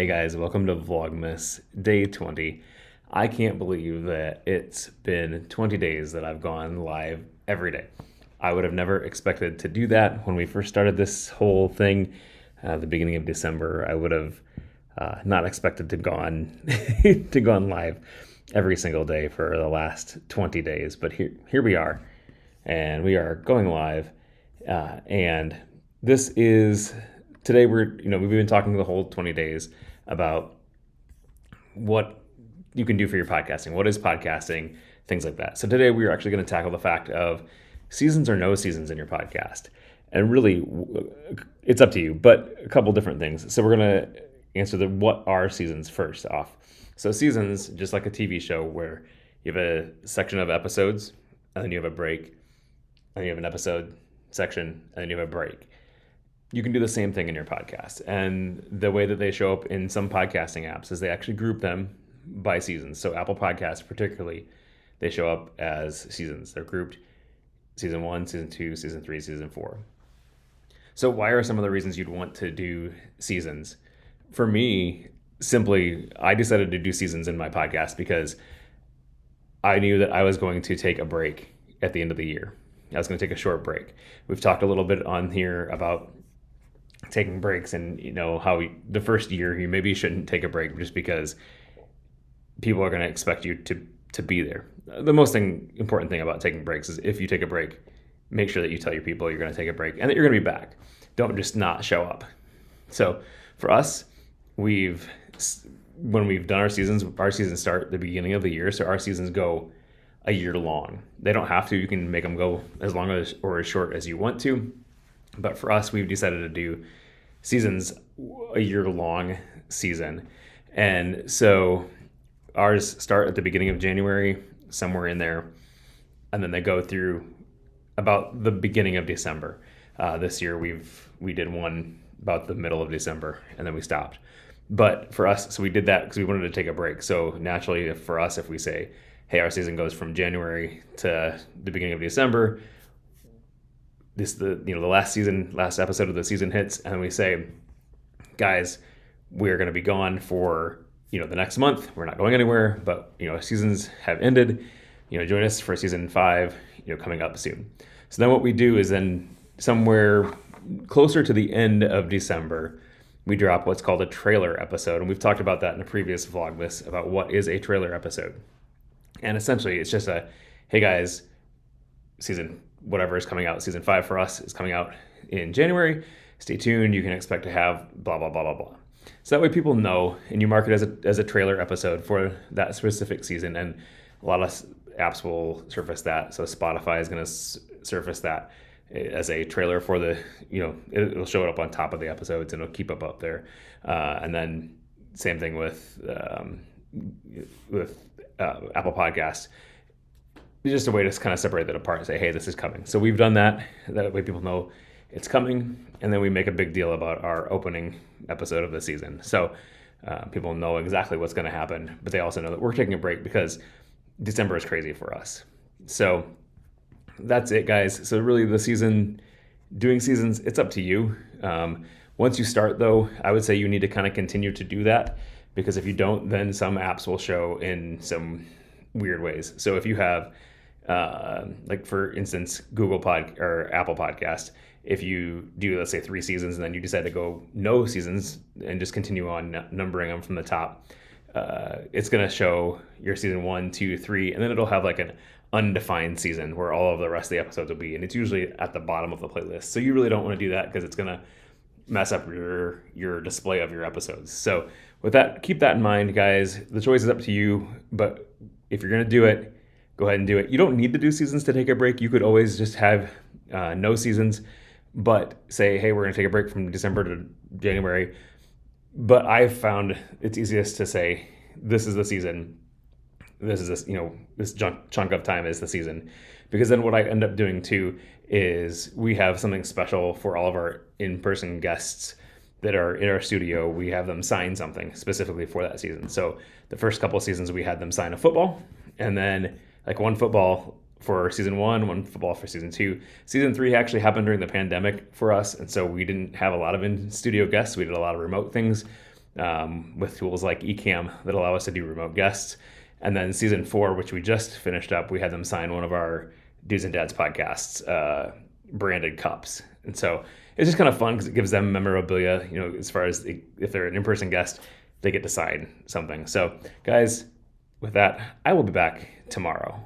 Hey guys, welcome to Vlogmas day 20. I can't believe that it's been 20 days that I've gone live every day. I would have never expected to do that when we first started this whole thing, the beginning of December. I would have not expected to gone to gone live every single day for the last 20 days, but here we are, and we are going live, and this is today. We've been talking the whole 20 days about what you can do for your podcasting. What is podcasting? Things like that. So today we're actually going to tackle the fact of seasons or no seasons in your podcast. And really, it's up to you, but a couple different things. So we're going to answer what are seasons first off. So seasons, just like a TV show where you have a section of episodes, and then you have a break, and you have an episode section, and then you have a break. You can do the same thing in your podcast. And the way that they show up in some podcasting apps is they actually group them by seasons. So Apple Podcasts particularly, they show up as seasons. They're grouped season 1, season 2, season 3, season 4. So why are some of the reasons you'd want to do seasons? For me, simply, I decided to do seasons in my podcast because I knew that I was going to take a break at the end of the year. I was going to take a short break. We've talked a little bit on here about taking breaks and how the first year you maybe shouldn't take a break just because people are going to expect you to be there. The most important thing about taking breaks is if you take a break, make sure that you tell your people you're going to take a break and that you're going to be back. Don't just not show up. So for us, when we've done our seasons start at the beginning of the year. So our seasons go a year long. They don't have to. You can make them go as long as or as short as you want to. But for us, we've decided to do seasons, a year-long season. And so ours start at the beginning of January, somewhere in there, and then they go through about the beginning of December. This year, we did one about the middle of December, and then we stopped. But for us, so we did that because we wanted to take a break. So naturally, for us, if we say, hey, our season goes from January to the beginning of December, the last episode of the season hits, and we say, guys, we're going to be gone for the next month. We're not going anywhere, but seasons have ended. Join us for season 5 coming up soon. So then what we do is then somewhere closer to the end of December, we drop what's called a trailer episode, and we've talked about that in a previous Vlogmas about what is a trailer episode. And essentially it's just hey guys, season whatever is coming out, season 5 for us is coming out in January. Stay tuned. You can expect to have blah, blah, blah, blah, blah. So that way people know, and you mark it as a trailer episode for that specific season. And a lot of apps will surface that. So Spotify is going to surface that as a trailer for it'll show it up on top of the episodes and it'll keep up there. And then same thing with Apple Podcasts. Just a way to kind of separate that apart and say, hey, this is coming. So we've done that. That way people know it's coming. And then we make a big deal about our opening episode of the season. So people know exactly what's going to happen, but they also know that we're taking a break because December is crazy for us. So that's it, guys. So really doing seasons, it's up to you. Once you start, though, I would say you need to kind of continue to do that, because if you don't, then some apps will show in some weird ways. So if you have like for instance, Google or Apple Podcast, if you do, let's say 3 seasons, and then you decide to go no seasons and just continue on numbering them from the top, it's going to show your season 1, 2, 3, and then it'll have like an undefined season where all of the rest of the episodes will be, and it's usually at the bottom of the playlist. So you really don't want to do that because it's going to mess up your display of your episodes. So with that, keep that in mind, guys. The choice is up to you, but if you're going to do it, go ahead and do it. You don't need to do seasons to take a break. You could always just have no seasons, but say, hey, we're going to take a break from December to January. But I've found it's easiest to say, this is the season. This is this chunk of time is the season. Because then what I end up doing too is we have something special for all of our in-person guests that are in our studio. We have them sign something specifically for that season. So the first couple of seasons we had them sign a football, and then like one football for season 1, one football for season 2. Season 3 actually happened during the pandemic for us, and so we didn't have a lot of in-studio guests. We did a lot of remote things. with tools like eCam that allow us to do remote guests. And then season 4, which we just finished up, we had them sign one of our Dudes and Dads podcasts branded cups. And so it's just kind of fun because it gives them memorabilia, as far as if they're an in-person guest, they get to sign something. So guys, with that, I will be back tomorrow.